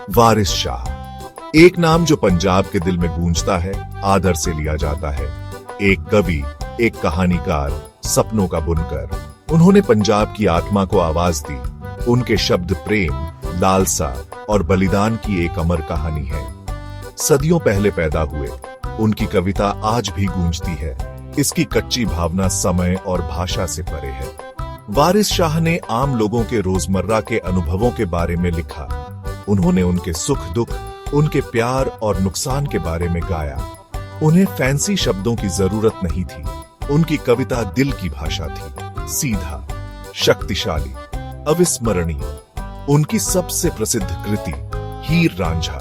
वारिस शाह, एक नाम जो पंजाब के दिल में गूंजता है, आदर से लिया जाता है। एक कवि, एक कहानीकार, सपनों का बुनकर। उन्होंने पंजाब की आत्मा को आवाज दी। उनके शब्द प्रेम, लालसा और बलिदान की एक अमर कहानी है। सदियों पहले पैदा हुए, उनकी कविता आज भी गूंजती है। इसकी कच्ची भावना समय और भाषा से परे है। वारिस शाह ने आम लोगों के रोजमर्रा के अनुभवों के बारे में लिखा। उन्होंने उनके सुख दुख, उनके प्यार और नुकसान के बारे में गाया। उन्हें फैंसी शब्दों की जरूरत नहीं थी। उनकी कविता दिल की भाषा थी, सीधा, शक्तिशाली, अविस्मरणीय। उनकी सबसे प्रसिद्ध कृति हीर रांझा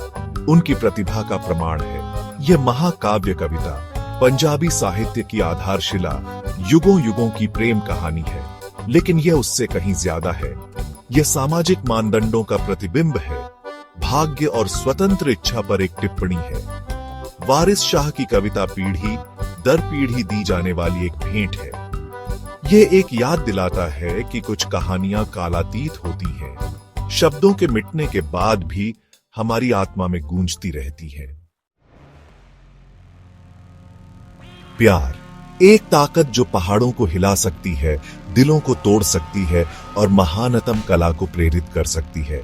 उनकी प्रतिभा का प्रमाण है। यह महाकाव्य कविता पंजाबी साहित्य की आधारशिला, युगों युगों की प्रेम कहानी है। लेकिन यह उससे कहीं ज्यादा है। यह सामाजिक मानदंडों का प्रतिबिंब है, भाग्य और स्वतंत्र इच्छा पर एक टिप्पणी है। वारिस शाह की कविता पीढ़ी दर पीढ़ी दी जाने वाली एक भेंट है। यह एक याद दिलाता है कि कुछ कहानियां कालातीत होती हैं, शब्दों के मिटने के बाद भी हमारी आत्मा में गूंजती रहती है। प्यार, एक ताकत जो पहाड़ों को हिला सकती है, दिलों को तोड़ सकती है और महानतम कला को प्रेरित कर सकती है।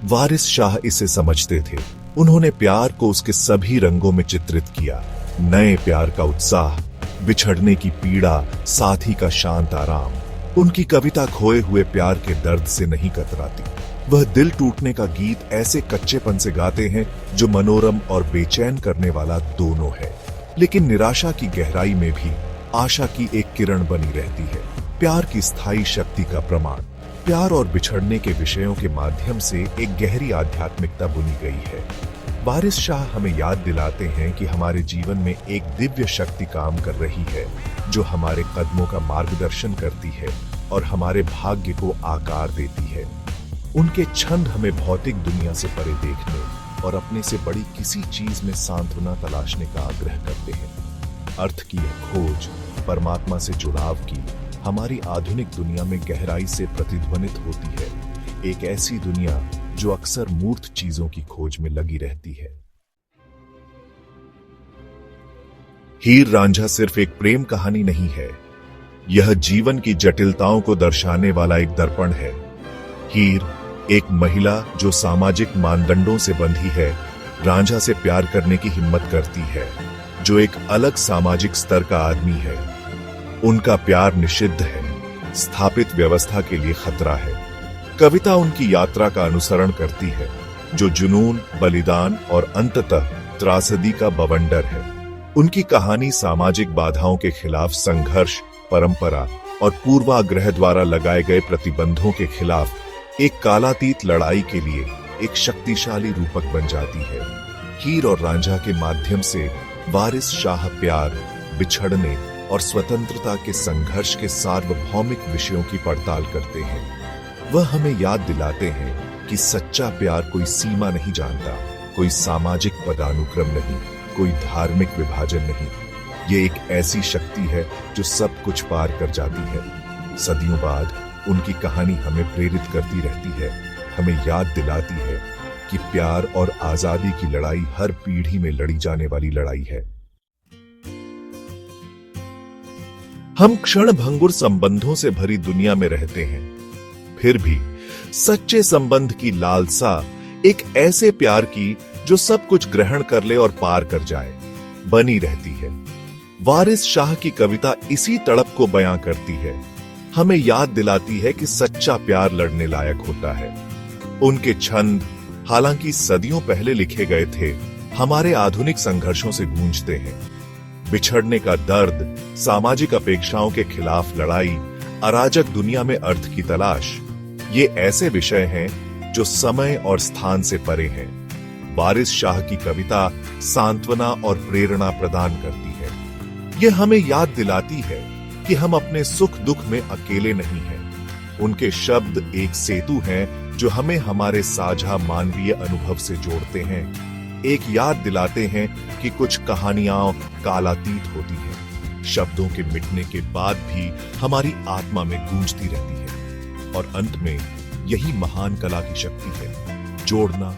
वारिस शाह इसे समझते थे। उन्होंने प्यार को उसके सभी रंगों में चित्रित किया। नए प्यार का उत्साह, बिछड़ने की पीड़ा, साथी का शांत आराम। उनकी कविता खोए हुए प्यार के दर्द से नहीं कतराती। वह दिल टूटने का गीत ऐसे कच्चेपन से गाते हैं जो मनोरम और बेचैन करने वाला दोनों है। लेकिन निराशा की गहराई में भी आशा की एक किरण बनी रहती है। प्यार की स्थायी शक्ति का प्रमाण। प्यार और बिछड़ने के विषयों के माध्यम से एक गहरी आध्यात्मिकता बुनी गई है। वारिस शाह हमें याद दिलाते हैं कि हमारे जीवन में एक दिव्य शक्ति काम कर रही है, जो हमारे कदमों का मार्गदर्शन करती है और हमारे भाग्य को आकार देती है। उनके छंद हमें भौतिक दुनिया से परे देखने और अपने से बड़ी किसी चीज में सांत्वना तलाशने का आग्रह करते हैं। अर्थ की यह खोज, परमात्मा से जुड़ाव की हमारी आधुनिक दुनिया में गहराई से प्रतिध्वनित होती है। एक ऐसी दुनिया जो अक्सर मूर्त चीजों की खोज में लगी रहती है। हीर रांझा सिर्फ एक प्रेम कहानी नहीं है, यह जीवन की जटिलताओं को दर्शाने वाला एक दर्पण है। हीर, एक महिला जो सामाजिक मानदंडों से बंधी है, रांझा से प्यार करने की हिम्मत करती है, जो एक अलग सामाजिक स्तर का आदमी है। उनका प्यार निषिद्ध है, स्थापित व्यवस्था के लिए खतरा है। कविता उनकी यात्रा का अनुसरण करती है, जो जुनून, बलिदान और अंततः त्रासदी का बवंडर है। उनकी कहानी सामाजिक बाधाओं के खिलाफ संघर्ष, परंपरा और पूर्वाग्रह द्वारा लगाए गए प्रतिबंधों के खिलाफ एक कालातीत लड़ाई के लिए एक शक्तिशाली रूपक बन जाती है। हीर और रांझा के माध्यम से वारिस शाह प्यार, बिछड़ने और स्वतंत्रता के संघर्ष के सार्वभौमिक विषयों की पड़ताल करते हैं। वह हमें याद दिलाते हैं कि सच्चा प्यार कोई सीमा नहीं जानता, कोई सामाजिक पदानुक्रम नहीं, कोई धार्मिक विभाजन नहीं। ये एक ऐसी शक्ति है जो सब कुछ पार कर जाती है। सदियों बाद उनकी कहानी हमें प्रेरित करती रहती है, हमें याद दिलाती है कि प्यार और आजादी की लड़ाई हर पीढ़ी में लड़ी जाने वाली लड़ाई है। हम क्षणभंगुर संबंधों से भरी दुनिया में रहते हैं, फिर भी सच्चे संबंध की लालसा, एक ऐसे प्यार की जो सब कुछ ग्रहण कर ले और पार कर जाए, बनी रहती है। वारिस शाह की कविता इसी तड़प को बयां करती है, हमें याद दिलाती है कि सच्चा प्यार लड़ने लायक होता है। उनके छंद, हालांकि सदियों पहले लिखे गए थे, हमारे आधुनिक संघर्षों से गूंजते हैं। बिछड़ने का दर्द, सामाजिक अपेक्षाओं के खिलाफ लड़ाई, अराजक दुनिया में अर्थ की तलाश, ये ऐसे विषय हैं जो समय और स्थान से परे हैं। वारिस शाह की कविता सांत्वना और प्रेरणा प्रदान करती है। यह हमें याद दिलाती है कि हम अपने सुख दुख में अकेले नहीं हैं। उनके शब्द एक सेतु हैं जो हमें हमारे साझा मानवीय अनुभव से जोड़ते हैं। एक याद दिलाते हैं कि कुछ कहानियां कालातीत होती हैं, शब्दों के मिटने के बाद भी हमारी आत्मा में गूंजती रहती है। और अंत में यही महान कला की शक्ति है, जोड़ना,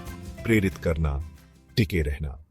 प्रेरित करना, टिके रहना।